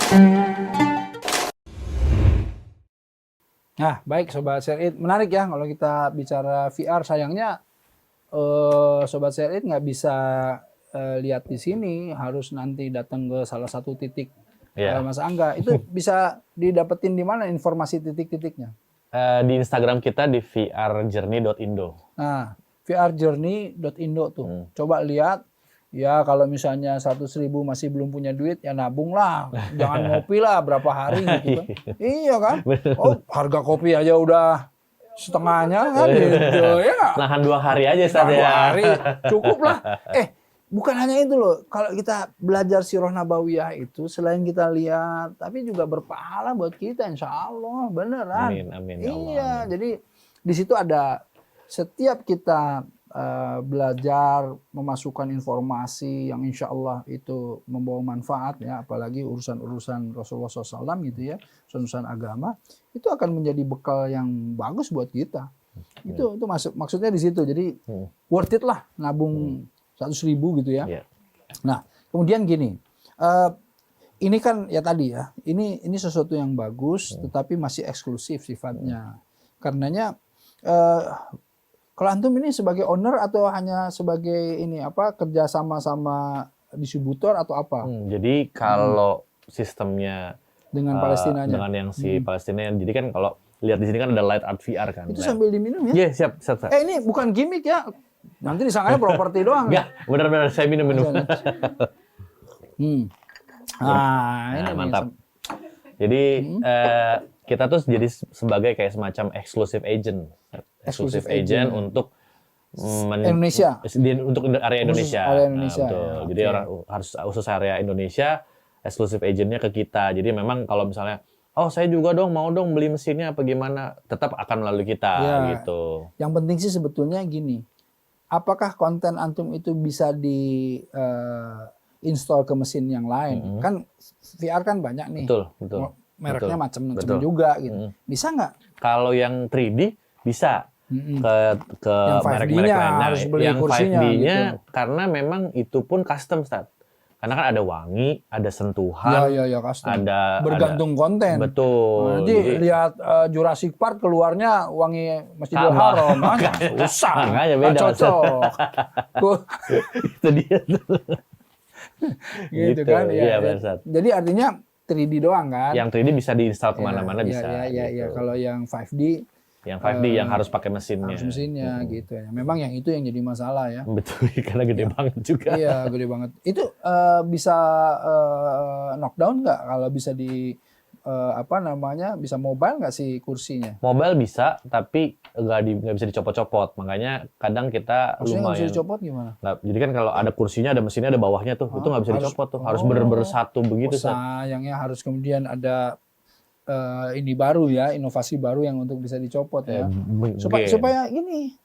Nah, baik Sobat Share It. Menarik ya kalau kita bicara VR. Sayangnya Sobat Share It nggak bisa lihat di sini. Harus nanti datang ke salah satu titik Mas Angga. Itu bisa didapetin di mana informasi titik-titiknya? Di Instagram kita di vrjourney.indo. Nah, vrjourney.indo tuh. Coba lihat. Ya kalau misalnya 100.000 masih belum punya duit, ya nabung lah. Jangan ngopi lah berapa hari gitu kan. Iya kan? Oh, harga kopi aja udah setengahnya kan gitu ya. Nahan 2 hari aja Ustaz ya. 2 hari cukup lah. Bukan hanya itu loh. Kalau kita belajar Sirah Nabawiyah itu, selain kita lihat, tapi juga berpahala buat kita, insya Allah. Beneran. Amin. Iya, Allah, amin. jadi di situ ada setiap kita belajar memasukkan informasi yang insya Allah itu membawa manfaat ya, apalagi urusan-urusan Rasulullah SAW gitu ya, urusan agama itu akan menjadi bekal yang bagus buat kita. Itu maksudnya di situ. Jadi worth it lah nabung 100.000 gitu ya. Nah kemudian gini, ini kan ya tadi ya, ini sesuatu yang bagus tetapi masih eksklusif sifatnya. Karenanya kalau antum ini sebagai owner atau hanya sebagai ini apa kerja sama distributor atau apa? Jadi kalau sistemnya dengan Palestinanya, dengan yang si Palestina, jadi kan kalau lihat di sini kan ada light art VR kan. Itu sambil diminum ya? Iya siap. Ini bukan gimmick ya? Nanti disangkanya properti doang. Enggak, benar-benar saya minum. Ini mantap. Jadi kita tuh jadi sebagai kayak semacam exclusive agent untuk Indonesia. Untuk area Indonesia. Betul. Jadi orang harus khusus area Indonesia, exclusive agentnya ke kita. Jadi memang kalau misalnya, oh saya juga mau dong beli mesinnya apa gimana, tetap akan melalui kita gitu. Yang penting sih sebetulnya gini, apakah konten antum itu bisa di install ke mesin yang lain? Kan VR kan banyak nih. Betul. Mereknya macam-macam juga gitu. Bisa nggak? Kalau yang 3D bisa ke merek-merek lainnya. Harus beli yang kursinya 5D-nya gitu. Karena memang itu pun custom, Ustaz. Karena kan ada wangi, ada sentuhan, custom. ada bergantung konten. Betul. Nanti lihat Jurassic Park keluarnya wangi Masjidil Haram, susah. Makanya beda. Cocok. Itu dia. Gitu kan. Iya, jadi artinya 3D doang kan? Yang 3D bisa diinstal kemana-mana bisa. Iya. Kalau yang 5D, yang harus pakai mesinnya. Harus mesinnya gitu ya. Memang yang itu yang jadi masalah ya. Betul, karena gede banget juga. Iya, gede banget. Itu bisa knockdown nggak kalau bisa di bisa mobile nggak sih kursinya? Mobile bisa, tapi nggak bisa dicopot-copot. Makanya kadang kita Maksudnya lumayan. Nggak bisa dicopot gimana? Jadi kan kalau ada kursinya, ada mesinnya, ada bawahnya tuh, itu nggak bisa dicopot tuh. Harus bersatu begitu. Sayangnya harus kemudian ada ini baru ya, inovasi baru yang untuk bisa dicopot ya. Supaya ini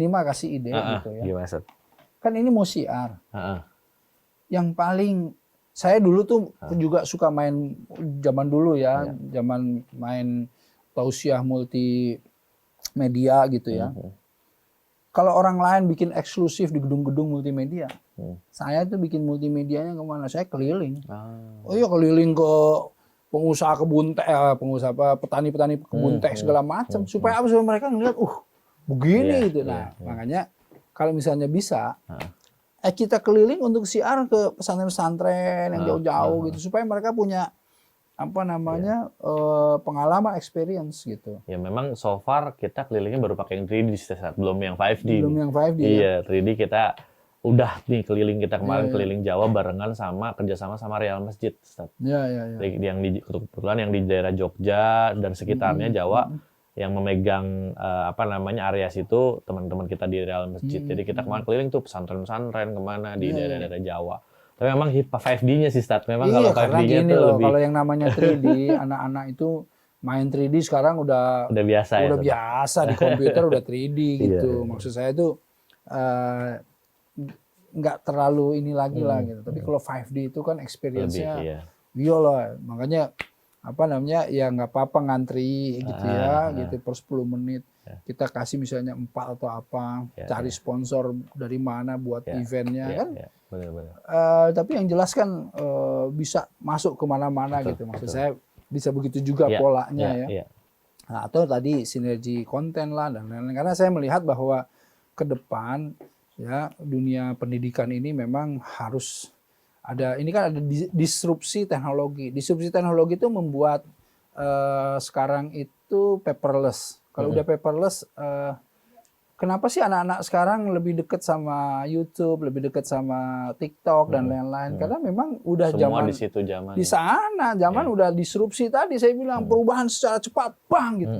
mah kasih ide gitu ya. Gimana, Kan ini mau siar. Yang paling saya dulu tuh juga suka main zaman dulu ya, zaman main tausiah multimedia gitu ya. Kalau orang lain bikin eksklusif di gedung-gedung multimedia, saya tuh bikin multimedianya kemana? Saya keliling. Keliling ke pengusaha kebun teh, petani-petani kebun teh segala macam, supaya apa? Supaya mereka ngeliat, begini gitu. Nah, makanya kalau misalnya bisa. Kita keliling untuk siar ke pesantren-pesantren yang jauh-jauh gitu supaya mereka punya pengalaman experience gitu. Ya memang so far kita kelilingnya baru pakai yang 3D saat belum yang 5D. Belum yang 5D. Iya, 3D kita udah nih keliling kita kemarin keliling Jawa barengan kerjasama sama Real Masjid. Iya. Yang kebetulan yang di daerah Jogja dan sekitarnya Jawa. Yang memegang area situ teman-teman kita di Real Masjid. Jadi kita kemarin keliling tuh pesantren-pesantren kemana di daerah-daerah Jawa. Tapi memang 5D-nya sih Ustaz. Memang kalau 5D-nya tuh lebih. Kalau yang namanya 3D, anak-anak itu main 3D sekarang udah biasa di komputer udah 3D gitu. Maksud saya itu nggak terlalu ini lagi lah gitu. Tapi kalau 5D itu kan experience-nya iya lah. Makanya ya nggak apa-apa ngantri gitu gitu per 10 menit kita kasih misalnya 4 atau apa, cari sponsor dari mana buat eventnya kan. Benar. Tapi yang jelas kan bisa masuk kemana-mana Betul, gitu. Maksud betul. saya bisa begitu juga Iya, polanya iya, ya. iya. Nah, atau tadi sinergi konten lah dan lain-lain. Karena saya melihat bahwa ke depan ya dunia pendidikan ini memang harus ada, ini kan ada disrupsi teknologi. Disrupsi teknologi itu membuat sekarang itu paperless. Kalau udah paperless, kenapa sih anak-anak sekarang lebih dekat sama YouTube, lebih dekat sama TikTok dan lain-lain? Karena memang udah Semua zaman di situ zaman. di sana, zaman udah disrupsi tadi saya bilang perubahan secara cepat, bang gitu.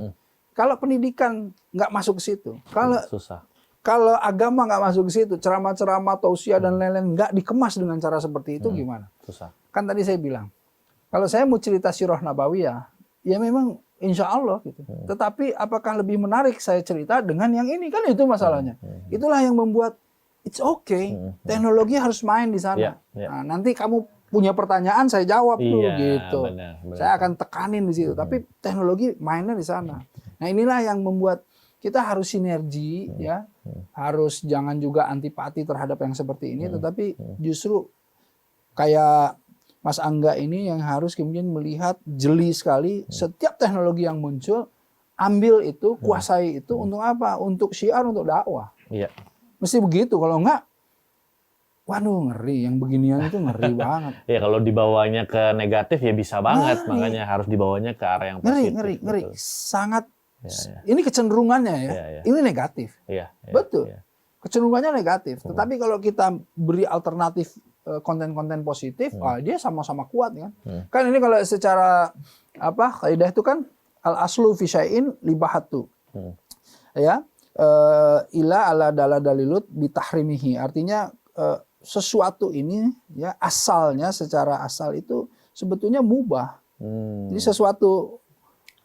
Kalau pendidikan nggak masuk ke situ, Susah. kalau agama nggak masuk ke situ, ceramah-ceramah, tausiah dan lain-lain nggak dikemas dengan cara seperti itu gimana? Susah. Kan tadi saya bilang, kalau saya mau cerita sirah nabawiyah, ya memang insya Allah gitu. Tetapi apakah lebih menarik saya cerita dengan yang ini? Kan itu masalahnya. Itulah yang membuat it's okay. Teknologi harus main di sana. Iya, iya. Nah, nanti kamu punya pertanyaan saya jawab tuh Iya, gitu. benar. Saya akan tekanin di situ. Tapi teknologi mainnya di sana. Nah inilah yang membuat kita harus sinergi ya. Harus jangan juga antipati terhadap yang seperti ini. Tetapi justru kayak Mas Angga ini yang harus kemudian melihat jeli sekali setiap teknologi yang muncul, ambil itu, kuasai itu untuk apa? Untuk syiar, untuk dakwah. Iya. Mesti begitu. Kalau enggak, waduh ngeri. Yang beginian itu ngeri banget. Ya kalau dibawanya ke negatif ya bisa banget, Ngeri. makanya harus dibawanya ke arah yang Ngeri, positif. ngeri. Betul. Sangat. Ya. Ini kecenderungannya ya. Ya, ya. Ini negatif. Iya, iya, Betul. iya. Kecenderungannya negatif. Tetapi kalau kita beri alternatif konten-konten positif, dia sama-sama kuat kan. Kan ini kalau secara kaidah itu kan al aslu fi syai'in libahatu. Ya, ila ala dala dalilut bitahrimihi. Artinya sesuatu ini ya asalnya secara asal itu sebetulnya mubah. Jadi sesuatu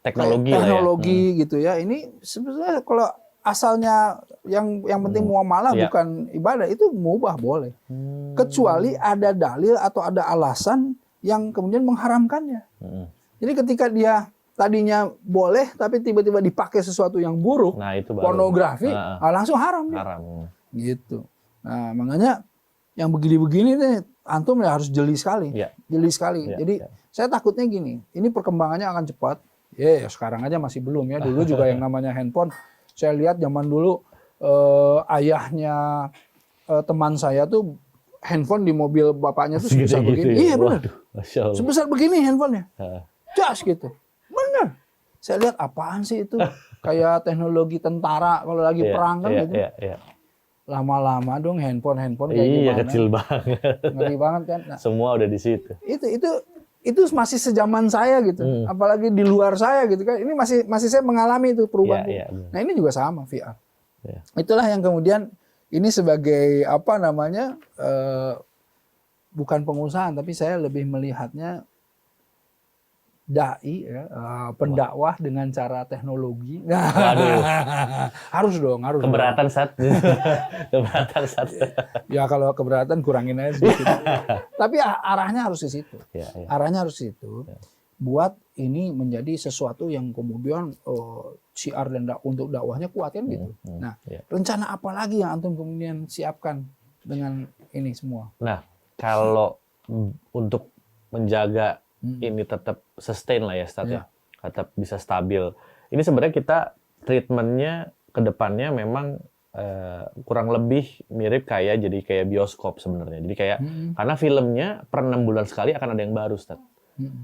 teknologi gitu ya. Ini sebetulnya kalau asalnya yang penting muamalah bukan ibadah, itu mubah boleh. Kecuali ada dalil atau ada alasan yang kemudian mengharamkannya. Jadi ketika dia tadinya boleh tapi tiba-tiba dipakai sesuatu yang buruk, nah, itu baru. Pornografi, langsung haram. Haram. Gitu. Nah, makanya yang begini-begini nih antum ya harus jeli sekali. Ya. Jeli sekali. Ya, Jadi saya takutnya gini, ini perkembangannya akan cepat. Ya sekarang aja masih belum ya. Dulu juga yang namanya handphone, saya lihat zaman dulu ayahnya teman saya tuh handphone di mobil bapaknya tuh sebesar begini. Gitu ya? Iya benar. Waduh, sebesar begini handphonenya. Jas gitu. Benar. Saya lihat apaan sih itu? Kayak teknologi tentara kalau lagi perang kan gitu. Iya. Lama-lama dong handphone kayak Iya, gimana. kecil banget. Ngeri banget kan. Nah, Semua udah di situ. itu masih sejaman saya gitu. Apalagi di luar saya gitu kan. Ini masih saya mengalami itu perubahan. Nah, ini juga sama VR. Ya. Itulah yang kemudian ini sebagai bukan pengusaha, tapi saya lebih melihatnya dai ya, pendakwah dengan cara teknologi. Waduh. harus dong. Keberatan saat. Keberatan saat. Ya kalau keberatan kurangin aja sedikit. Tapi arahnya harus ke situ. Ya. Arahnya harus ke situ. Buat ini menjadi sesuatu yang kemudian syiar dan untuk dakwahnya kuat kan gitu. Nah, rencana apa lagi yang antum kemudian siapkan dengan ini semua? Nah, kalau untuk menjaga ini tetap sustain lah ya, tetap bisa stabil. Ini sebenarnya kita treatmentnya ke depannya memang kurang lebih mirip kayak bioskop sebenarnya. Jadi kayak karena filmnya per 6 bulan sekali akan ada yang baru, Ustaz.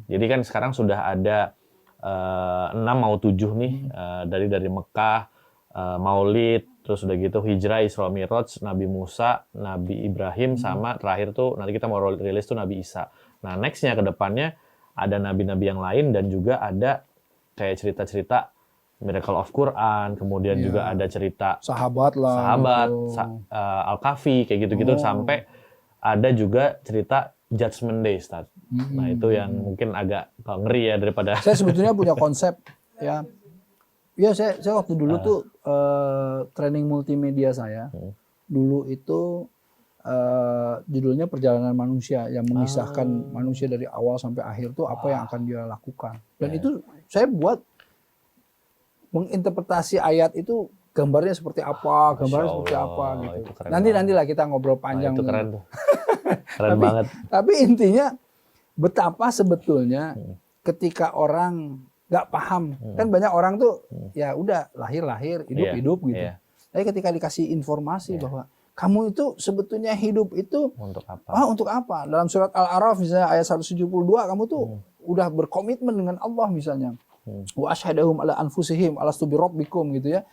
Jadi kan sekarang sudah ada 6 mau 7 nih dari Mekah, Maulid, terus udah gitu Hijrah, Isra Mi'raj, Nabi Musa, Nabi Ibrahim, sama terakhir tuh nanti kita mau rilis tuh Nabi Isa. Nah, nextnya ke depannya ada nabi-nabi yang lain dan juga ada kayak cerita-cerita Miracle of Quran, kemudian juga ada cerita sahabat, gitu. Al-Kahfi kayak gitu-gitu sampai ada juga cerita Judgment Day, Ustaz. Nah, itu yang mungkin agak ngeri ya daripada saya sebetulnya punya konsep ya. Ya saya waktu dulu tuh training multimedia saya. Dulu itu judulnya Perjalanan Manusia yang mengisahkan manusia dari awal sampai akhir tuh apa yang akan dia lakukan. Dan itu saya buat menginterpretasi ayat itu gambarnya seperti apa, gitu. Nantilah kita ngobrol panjang. Itu keren tuh. Keren banget. Tapi intinya betapa sebetulnya ketika orang nggak paham, kan banyak orang tuh ya udah lahir hidup gitu. Iya. Tapi ketika dikasih informasi bahwa kamu itu sebetulnya hidup itu Untuk apa? untuk apa? Dalam surat Al-A'raf misalnya ayat 172 kamu tuh udah berkomitmen dengan Allah misalnya. Wa asyhadahum ala anfusihim alastu birabbikum gitu ya.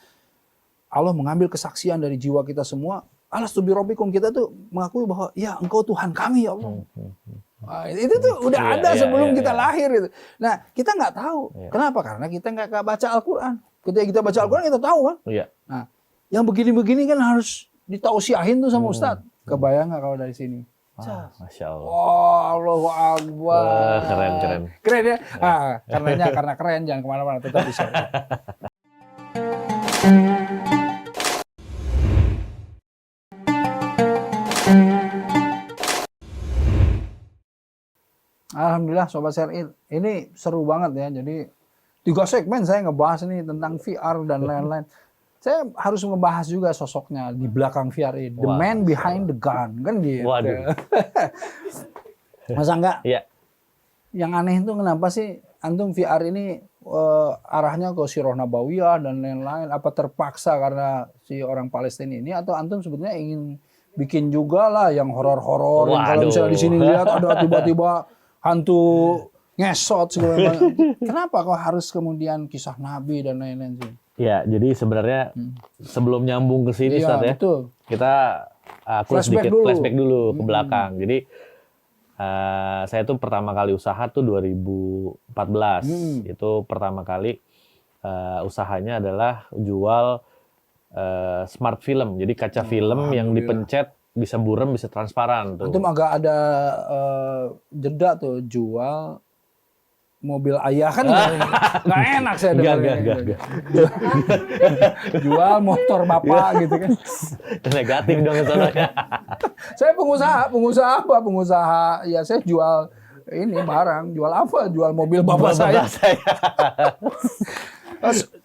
Allah mengambil kesaksian dari jiwa kita semua. Alastu birabbikum, kita tuh mengakui bahwa ya engkau Tuhan kami ya Allah. Itu tuh udah ada sebelum kita lahir itu. Nah, kita nggak tahu. Kenapa? Karena kita nggak baca Al-Quran. Ketika kita baca Al-Quran kita tahu kan. Iya. Nah, yang begini-begini kan harus ditausiahin tuh sama Ustadz. Kebayang nggak kalau dari sini? Masya Allah. Oh, Allahu Akbar. Keren. Keren ya? Karena keren, jangan kemana-mana, tetap bisa. Alhamdulillah Sobat Syar'i, ini seru banget ya. Jadi 3 segmen saya ngebahas nih tentang VR dan lain-lain. Saya harus ngebahas juga sosoknya di belakang VR ini. The man behind the gun, kan gitu. Waduh. Masa enggak? Iya. Yang aneh itu kenapa sih antum VR ini arahnya ke Sirah Nabawiyah dan lain-lain? Apa terpaksa karena si orang Palestina ini, atau antum sebetulnya ingin bikin juga lah yang horor-horor? Kalau misalnya di sini lihat ada tiba-tiba hantu ngesot segala macam. Kenapa kok harus kemudian kisah Nabi dan lain-lain sih? Ya, jadi sebenarnya sebelum nyambung ke sini, Ustaz ya, betul. kita aku Flashback sedikit dulu. flashback dulu ke belakang. Jadi saya tuh pertama kali usaha tuh 2014. Itu pertama kali usahanya adalah jual smart film. Jadi kaca film yang dipencet bisa burem, bisa transparan tuh. Antum agak ada jeda tuh, jual mobil ayah kan nggak enak saya dengarnya. Enggak. Jual motor bapak gitu kan. Negatif dong soalnya. Saya pengusaha apa? Pengusaha ya, saya jual ini barang. Jual apa? Jual mobil bapak saya.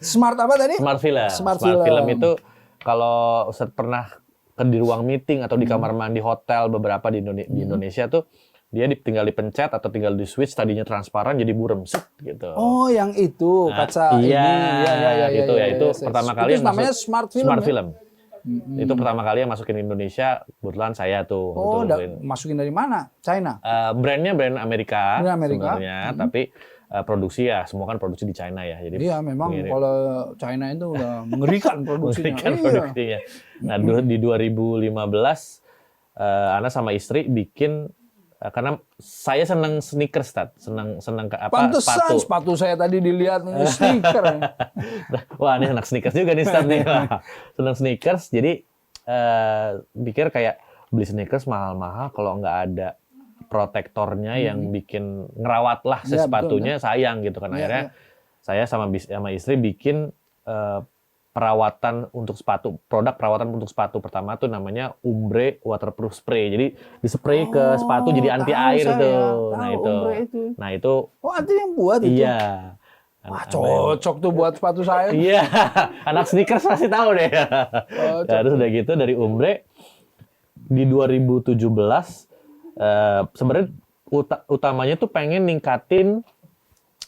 Smart apa tadi? Smart film. Smart film itu kalau Ustaz pernah di ruang meeting atau di kamar mandi hotel beberapa di Indonesia tuh, dia tinggal dipencet atau tinggal di switch, tadinya transparan jadi burem set gitu. Oh, yang itu kaca ini. Gitu ya. Itu pertama kali yang namanya smart film. Smart film. Itu pertama kali yang masukin Indonesia, kebetulan saya tuh. Oh, masukin dari mana? China? Brandnya brand Amerika, Amerika sebenarnya, tapi produksi ya semua kan produksi di China ya. Jadi iya, memang kalau China itu udah mengerikan produksinya. Produksinya. Nah, di 2015 Ana sama istri bikin, karena saya senang sneakers, senang Pantesan sepatu saya tadi dilihat sneaker. Wah, ini anak sneakers juga nih, Stat nih. Senang sneakers, jadi pikir kayak beli sneakers mahal-mahal kalau nggak ada protektornya yang bikin ngerawat lah sepatunya, sayang gitu kan. Akhirnya saya sama istri bikin perawatan untuk sepatu, produk perawatan untuk sepatu. Pertama tuh namanya Umbre Waterproof Spray. Jadi dispray ke sepatu jadi anti air tuh. Nah itu. Oh, anti yang buat itu? Iya. Wah, cocok tuh buat sepatu saya. Iya, anak sneakers pasti tahu deh. Terus udah gitu dari Umbre di 2017 sebenarnya utamanya tuh pengen ningkatin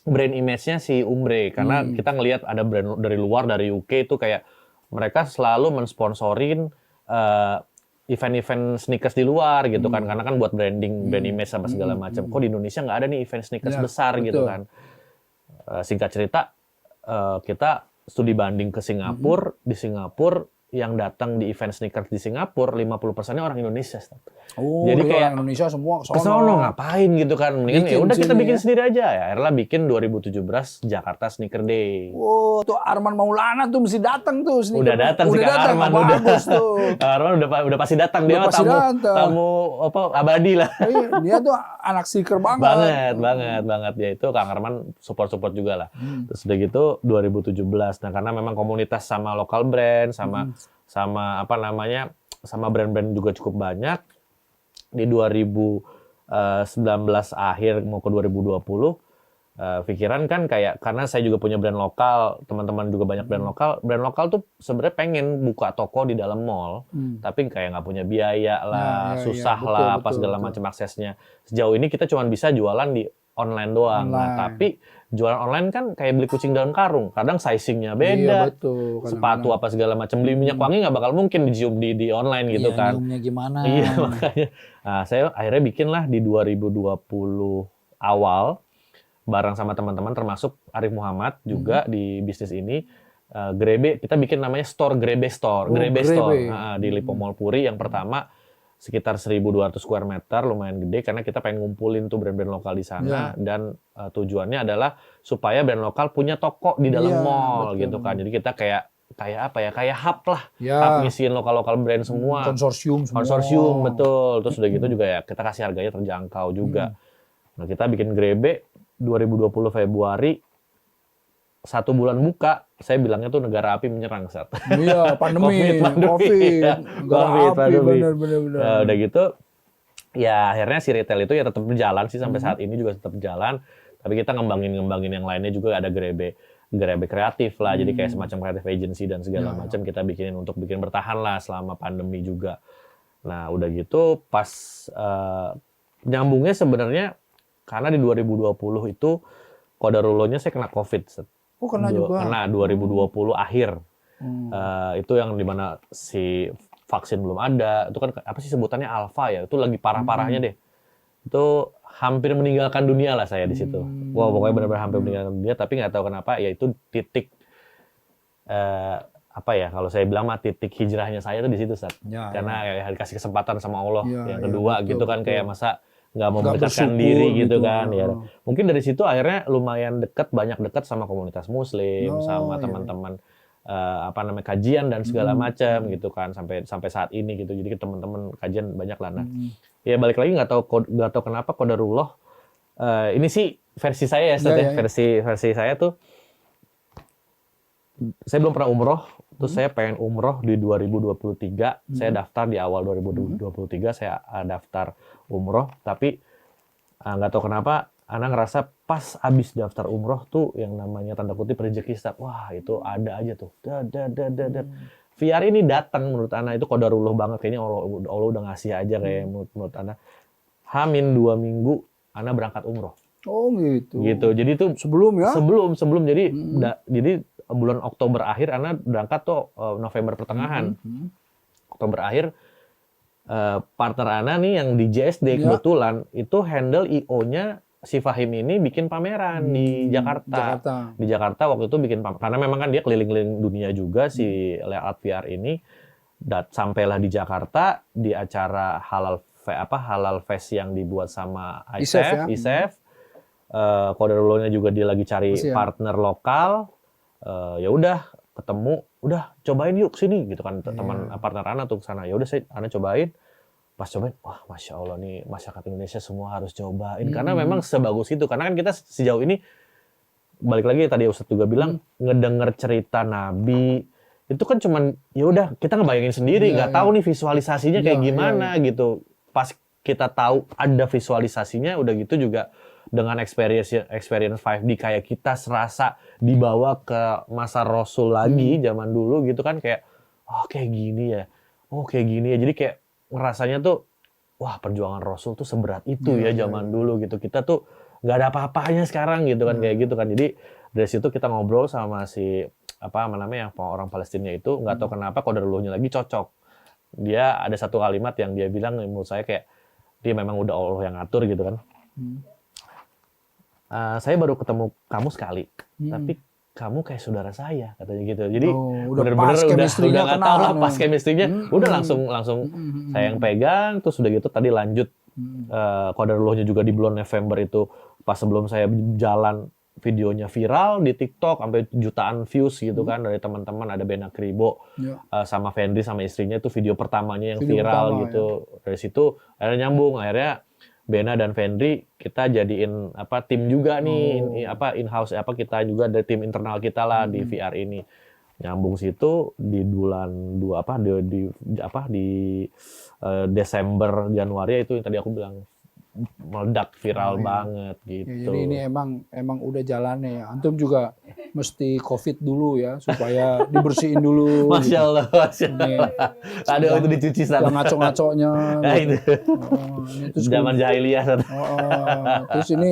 brand image-nya si Umbre, karena kita ngelihat ada brand dari luar, dari UK itu kayak mereka selalu mensponsorin event-event sneakers di luar gitu kan, karena kan buat brand image sama segala macam. Kok di Indonesia nggak ada nih event sneakers besar gitu kan? Singkat cerita, kita studi banding ke Singapura. Di Singapura yang datang di event sneakers di Singapura 50%-nya orang Indonesia. Oh, jadi kayak Indonesia semua kesono ngapain gitu kan? Mendingan ya udah kita bikin sendiri aja ya. Akhirnya bikin 2017 Jakarta Sneaker Day. Oh, tuh Arman Maulana tuh mesti datang tuh sneaker. Udah datang sih Kak Arman, bagus tuh. Arman udah pasti datang, dia tamu apa abadi lah. Dia tuh anak sneaker banget. banget ya, itu Kang Arman support juga lah. Terus udah gitu 2017. Nah, karena memang komunitas sama lokal brand sama apa namanya, sama brand-brand juga cukup banyak. Di 2019 akhir mau ke 2020 pikiran kan kayak karena saya juga punya brand lokal, teman-teman juga banyak brand lokal tuh sebenarnya pengen buka toko di dalam mall, tapi kayak nggak punya biaya lah, susah betul, lah, apa betul, segala betul. macam aksesnya. Sejauh ini kita cuma bisa jualan di online doang. Nah, Online. tapi jualan online kan kayak beli kucing dalam karung, kadang sizingnya Iya beda, betul. sepatu apa segala macam, beli minyak wangi nggak bakal mungkin dicium di online gitu Iya, kan. nyiumnya gimana? Iya makanya, nah, saya akhirnya bikin lah di 2020 awal bareng sama teman-teman termasuk Arif Muhammad juga di bisnis ini. Grebe, kita bikin namanya store Grebe Store, Oh, Grebe Grebe. Store di Lipo Mall Puri yang pertama sekitar 1.200 square meter, lumayan gede karena kita pengen ngumpulin tuh brand-brand lokal di sana dan tujuannya adalah supaya brand lokal punya toko di dalam mall betul. gitu kan. Jadi kita kayak apa ya, kayak hub lah, Ya. hub ngisiin lokal-lokal brand semua. Konsorsium semua. Konsorsium, betul. Terus udah gitu juga ya kita kasih harganya terjangkau juga. Nah kita bikin Grebe 2020 Februari, 1 bulan buka, saya bilangnya tuh negara api menyerang saat. Iya, pandemi, Covid. Nggak api, bener. Nah, udah gitu, ya akhirnya si retail itu ya tetap berjalan sih sampai saat ini juga tetap berjalan. Tapi kita ngembangin yang lainnya juga ada Grebe kreatif lah, jadi kayak semacam creative agency dan segala macam kita bikinin untuk bikin bertahan lah selama pandemi juga. Nah udah gitu pas nyambungnya sebenarnya karena di 2020 itu kodarullahnya saya kena COVID. Oh, kena juga. Kena 2020 akhir. Itu yang dimana si vaksin belum ada. Itu kan apa sih sebutannya alpha ya? Itu lagi parah-parahnya deh. Itu hampir meninggalkan dunia lah saya di situ. Wah pokoknya benar-benar hampir meninggalkan dunia. Tapi nggak tahu kenapa ya itu titik apa ya? Kalau saya bilang mah titik hijrahnya saya tuh di situ Sat. Karena ya dikasih kesempatan sama Allah. Yang kedua gitu kan kayak masa nggak mau mendekatkan diri gitu kan ya. Mungkin dari situ akhirnya lumayan banyak dekat sama komunitas muslim, sama teman-teman apa namanya kajian dan segala macam gitu kan sampai saat ini gitu. Jadi teman-teman kajian banyak lah. Nah, ya balik lagi nggak tahu kenapa qadarullah. Ini sih versi saya ya, versi saya tuh saya belum pernah umroh. Terus saya pengen umroh di 2023. Saya daftar di awal 2023. Saya daftar umroh. Tapi nggak tahu kenapa, Ana ngerasa pas abis daftar umroh tuh yang namanya tanda kutip rezeki start. Wah itu ada aja tuh. VR ini datang menurut Ana itu qadarullah banget. Kayaknya Allah udah ngasih aja kayak menurut Ana. Hamin 2 minggu Ana berangkat umroh. Oh gitu. Jadi tuh sebelum ya? Sebelum. Jadi bulan Oktober akhir Ana berangkat tuh November pertengahan. Oktober akhir partner Ana nih yang di JSD kebetulan itu handle IO-nya si Fahim ini bikin pameran di Jakarta. Di Jakarta waktu itu bikin pameran karena memang kan dia keliling-keliling dunia juga si Layout VR ini. Sampailah di Jakarta di acara Halal Fest yang dibuat sama ISEF. Qadarullah juga dia lagi cari partner lokal. Ya udah ketemu, udah cobain yuk sini gitu kan teman partner Ana tuh sana. Ya udah Ana cobain. Pas cobain, wah masya Allah nih masyarakat Indonesia semua harus cobain karena memang sebagus itu. Karena kan kita sejauh ini balik lagi tadi Ustadz juga bilang ngedenger cerita Nabi itu kan cuman ya udah kita ngebayangin sendiri, nggak tahu nih visualisasinya kayak gimana gitu. Pas kita tahu ada visualisasinya, udah gitu juga dengan experience 5D kayak kita serasa dibawa ke masa Rasul lagi zaman dulu gitu kan kayak kayak gini ya. Kayak gini ya. Jadi kayak ngerasanya tuh wah perjuangan Rasul tuh seberat itu ya zaman dulu gitu. Kita tuh nggak ada apa-apanya sekarang gitu kan kayak gitu kan. Jadi dari situ kita ngobrol sama si namanya orang Palestina itu nggak tahu kenapa qadarullah lagi cocok. Dia ada satu kalimat yang dia bilang menurut saya kayak dia memang udah Allah yang ngatur gitu kan. Saya baru ketemu kamu sekali, tapi kamu kayak saudara saya katanya gitu. Jadi bener-bener udah nggak tahu lah pas chemistry-nya, udah langsung saya yang pegang, terus udah gitu tadi lanjut qadarullah-nya juga di bulan November itu pas sebelum saya jalan videonya viral di TikTok sampai jutaan views gitu kan dari teman-teman ada Bena Kribo sama Fendri sama istrinya itu video pertamanya yang viral gitu. Dari situ akhirnya nyambung Bena dan Fendri kita jadiin tim juga nih in-house kita juga ada tim internal kita lah di VR ini. Nyambung situ di bulan di Desember Januari itu yang tadi aku bilang meledak viral iya. banget Ya, gitu. jadi ini emang udah jalannya ya. Antum juga mesti COVID dulu ya supaya dibersihin dulu. Masya Gitu. Allah, Masya Ini Allah. Aduh, itu dicuci yang sana. ngaco-ngaconya Nah, gitu. itu Ini terus zaman jahiliyah. Sat. terus ini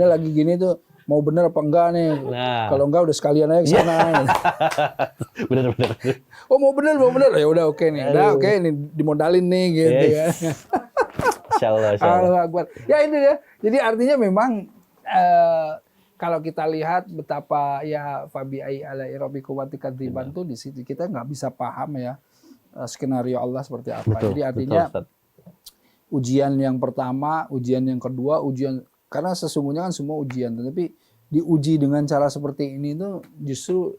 lagi gini tuh mau bener apa enggak nih? Nah, Kalau enggak udah sekalian aja ke sana. Gitu. bener-bener. Oh mau bener ya udah oke nih. Udah oke nih dimodalin nih gitu ya. Yes. Insya Allah, insya Allah. Allahu Akbar. Ya itu ya. Jadi artinya memang kalau kita lihat betapa ya fabi ai ala rabbikum wa tikadziban tuh di situ kita nggak bisa paham ya skenario Allah seperti apa. Betul, Jadi artinya betul, Ustaz. ujian yang pertama, ujian yang kedua, ujian karena sesungguhnya kan semua ujian, tetapi diuji dengan cara seperti ini tuh justru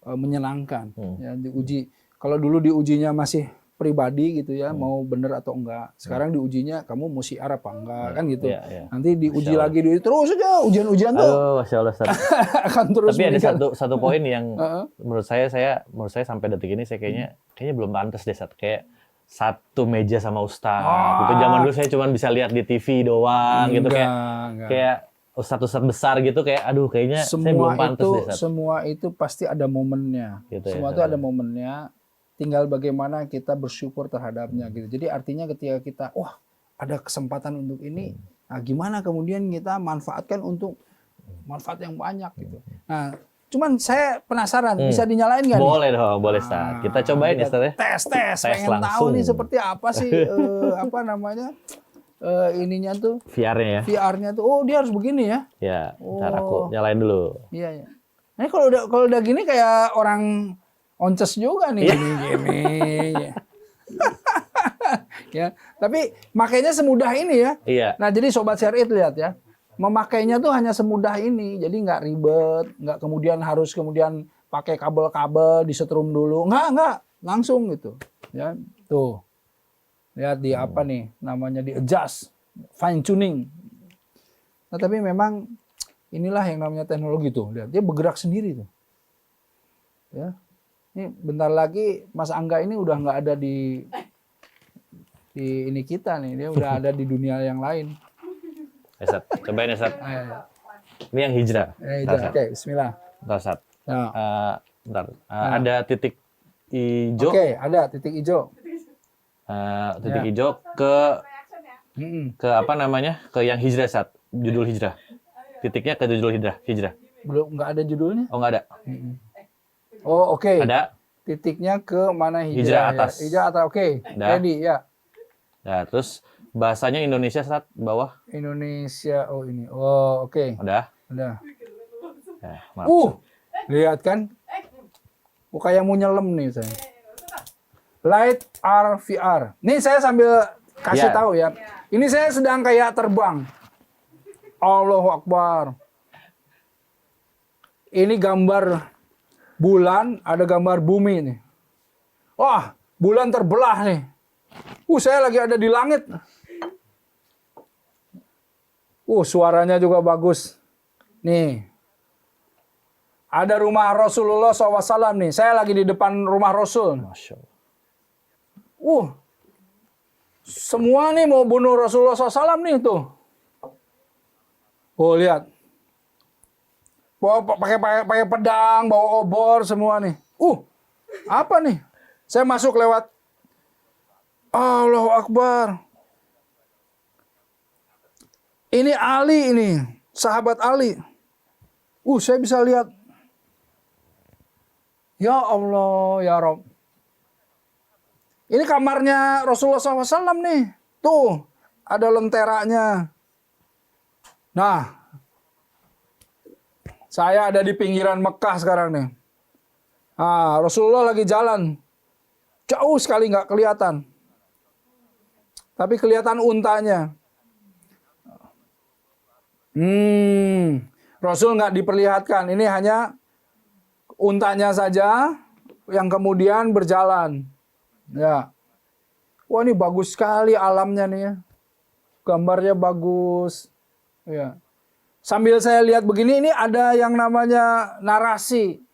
menyenangkan. Ya, diuji. Kalau dulu diujinya masih pribadi gitu ya, mau bener atau enggak. Sekarang diujinya kamu mau syiar apa enggak kan gitu. Iya, iya. Nanti diuji lagi terus aja ujian-ujian tuh Aduh, Masya Allah, Ustaz. akan terus Tapi ada meningkat. satu poin yang menurut saya sampai detik ini saya kayaknya belum pantas deh, Sat. Kayak satu meja sama Ustaz. Itu zaman dulu saya cuma bisa lihat di TV doang gitu Enggak. kayak Ustaz-ustaz besar gitu kayak aduh kayaknya saya belum pantas deh, Sat. Semua itu pasti ada momennya. Gitu ya, Semua itu ada momennya. Tinggal bagaimana kita bersyukur terhadapnya gitu. Jadi artinya ketika kita ada kesempatan untuk ini, nah gimana kemudian kita manfaatkan untuk manfaat yang banyak gitu. Nah, cuman saya penasaran bisa dinyalain nggak nih? Boleh dong, boleh, Ustaz. Kita cobain ya, Ustaz ya. Tes, pengen tahu langsung. nih seperti apa sih apa namanya ininya tuh VR-nya ya. VR-nya tuh. Oh dia harus begini ya? Ya, ntar aku nyalain dulu. Iya. Nah kalau udah gini kayak orang onces juga nih gini. Ya, tapi makainya semudah ini ya. Iya. Nah jadi sobat Syar'id lihat ya, memakainya tuh hanya semudah ini, jadi nggak ribet, nggak kemudian harus pakai kabel-kabel disetrum dulu, nggak langsung gitu, ya tuh lihat di apa nih namanya di adjust, fine tuning. Nah tapi memang inilah yang namanya teknologi tuh, lihat dia bergerak sendiri tuh, ya. Ini bentar lagi Mas Angga ini udah nggak ada di ini kita nih, dia udah ada di dunia yang lain. Sat, cobain ya, Sat. Ayo. Ini yang hijrah. Oke, bismillah. Bentar, Sat. Ya. Bentar. Ada titik hijau. Oke, ada titik hijau. Titik hijau ke apa namanya? Ke yang hijrah, Sat. Judul hijrah. Titiknya ke judul hijrah. Belum, nggak ada judulnya. Oh, nggak ada. Oh, oke. Ada. Titiknya ke mana hijrah? Hijrah atas. Ya. Hijrah atas. Oke. Ada. Ready, ya. Nah, terus bahasanya Indonesia, Sat, bawah. Indonesia. Oh, ini. Oh, oke. Udah. Udah. Ya, maaf. Lihat kan? Kayak mau nyelam nih saya. Light VR. Nih saya sambil kasih tahu ya. Ini saya sedang kayak terbang. Allahu Akbar. Ini gambar bulan, ada gambar bumi nih. Wah, bulan terbelah nih. Saya lagi ada di langit. Suaranya juga bagus. Nih. Ada rumah Rasulullah SAW nih. Saya lagi di depan rumah Rasul. Masya Allah. Semua nih mau bunuh Rasulullah SAW nih tuh. Lihat. Pakai pedang, bawa obor semua nih. Apa nih? Saya masuk lewat. Allahu Akbar. Ini Ali ini, sahabat Ali. Saya bisa lihat. Ya Allah, ya Rabb. Ini kamarnya Rasulullah SAW nih. Tuh, ada lenteranya. Nah, saya ada di pinggiran Mekah sekarang nih. Rasulullah lagi jalan. Jauh sekali nggak kelihatan. Tapi kelihatan untanya. Rasul nggak diperlihatkan. Ini hanya untanya saja yang kemudian berjalan. Ya. Wah, ini bagus sekali alamnya nih ya. Gambarnya bagus. Ya. Sambil saya lihat begini, ini ada yang namanya narasi.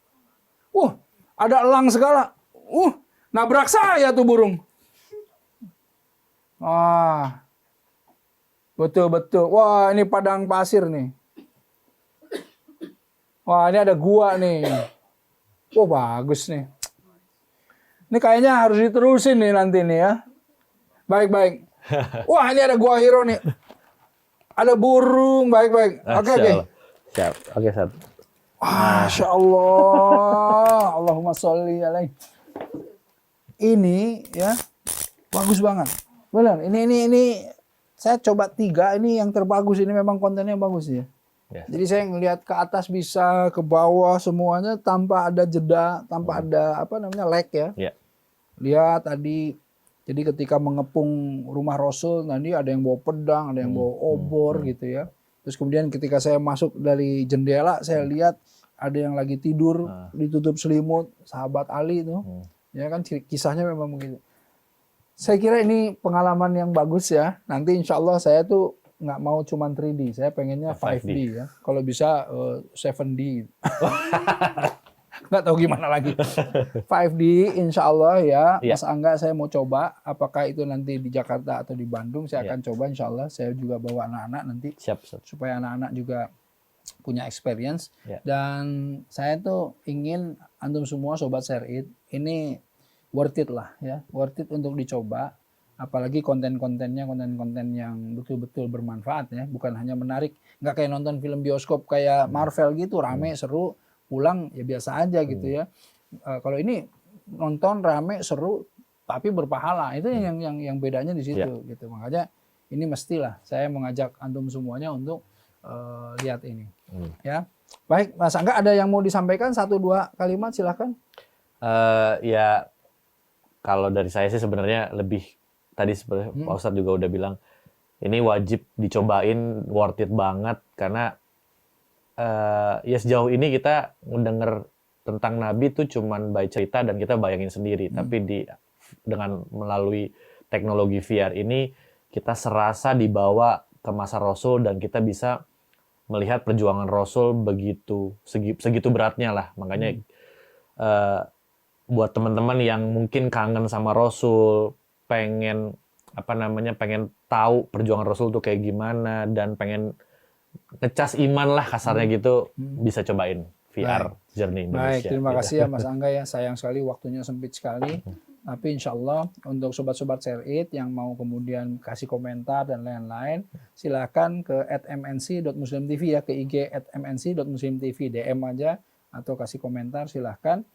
Ada elang segala. Nabrak saya tuh burung. Betul betul. Wah, ini padang pasir nih. Wah, ini ada gua nih. Wah, bagus nih. Ini kayaknya harus diterusin nih nanti nih ya. Baik-baik. Wah, ini ada gua hero nih. Ada burung, baik-baik. Oke, oke. Siap. Oke, Sat. Masya Allah. Allahumma sholli alaih. Ini ya bagus banget. Benar. Ini saya coba 3. Ini yang terbagus. Ini memang kontennya bagus ya. Yes. Jadi saya ngelihat ke atas bisa, ke bawah semuanya tanpa ada jeda, tanpa ada apa namanya lag ya. Yeah. Lihat tadi, jadi ketika mengepung rumah Rasul, nanti ada yang bawa pedang, ada yang bawa obor gitu ya. Terus kemudian ketika saya masuk dari jendela, saya lihat ada yang lagi tidur, ditutup selimut, sahabat Ali itu. Ya kan kisahnya memang begitu. Saya kira ini pengalaman yang bagus ya. Nanti insya Allah saya tuh nggak mau cuma 3D, saya pengennya 5D ya. Kalau bisa 7D. Nggak tahu gimana lagi. 5D insya Allah ya. Mas Angga saya mau coba. Apakah itu nanti di Jakarta atau di Bandung, saya akan coba insya Allah. Saya juga bawa anak-anak nanti. Siap. Supaya anak-anak juga punya experience. Dan saya tuh ingin antum semua Sobat Syariat, ini worth it lah ya. Worth it untuk dicoba. Apalagi konten-kontennya konten-konten yang betul-betul bermanfaat ya, bukan hanya menarik, nggak kayak nonton film bioskop kayak Marvel gitu rame seru pulang ya biasa aja gitu ya. Kalau ini nonton rame seru tapi berpahala, itu yang bedanya di situ gitu. Makanya ini mestilah saya mengajak antum semuanya untuk lihat ini ya. Baik Mas Angga, ada yang mau disampaikan 1-2 kalimat silahkan. Ya kalau dari saya sih sebenarnya lebih tadi sebenarnya Pak Ustadz juga udah bilang ini wajib dicobain, worth it banget karena ya sejauh ini kita mendengar tentang Nabi itu cuman by cerita dan kita bayangin sendiri, tapi dengan melalui teknologi VR ini kita serasa dibawa ke masa Rasul dan kita bisa melihat perjuangan Rasul segitu beratnya lah. Makanya buat teman-teman yang mungkin kangen sama Rasul, pengen tahu perjuangan Rasul tuh kayak gimana dan pengen ngecas iman lah kasarnya gitu, bisa cobain VR Journey Indonesia. Baik, terima kasih ya Mas Angga ya. Sayang sekali waktunya sempit sekali. Tapi insya Allah untuk sobat-sobat Syariat yang mau kemudian kasih komentar dan lain-lain, silakan ke @mnc.muslimtv ya, ke IG @mnc.muslimtv, DM aja atau kasih komentar silahkan.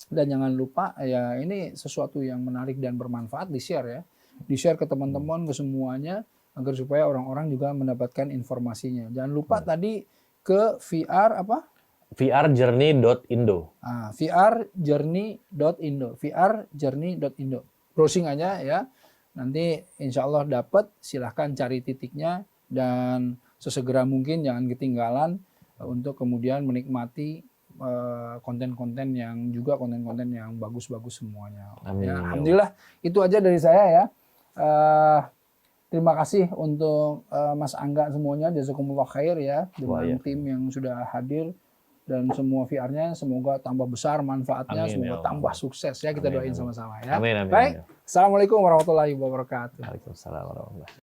Dan jangan lupa ya, ini sesuatu yang menarik dan bermanfaat di-share ya. Di-share ke teman-teman, ke semuanya agar supaya orang-orang juga mendapatkan informasinya. Jangan lupa tadi ke VR apa? vrjourney.indo. vrjourney.indo. vrjourney.indo. Browsing aja ya. Nanti insya Allah dapat, silahkan cari titiknya dan sesegera mungkin jangan ketinggalan untuk kemudian menikmati konten-konten yang bagus-bagus semuanya. Amin. Ya, alhamdulillah itu aja dari saya ya. Terima kasih untuk Mas Angga semuanya, jazakumullah khair ya dengan tim yang sudah hadir dan semua VR-nya semoga tambah besar manfaatnya, semoga tambah sukses ya, kita doain sama-sama ya. Amin. Baik, assalamualaikum warahmatullahi wabarakatuh. Waalaikumsalam warahmatullahi wabarakatuh.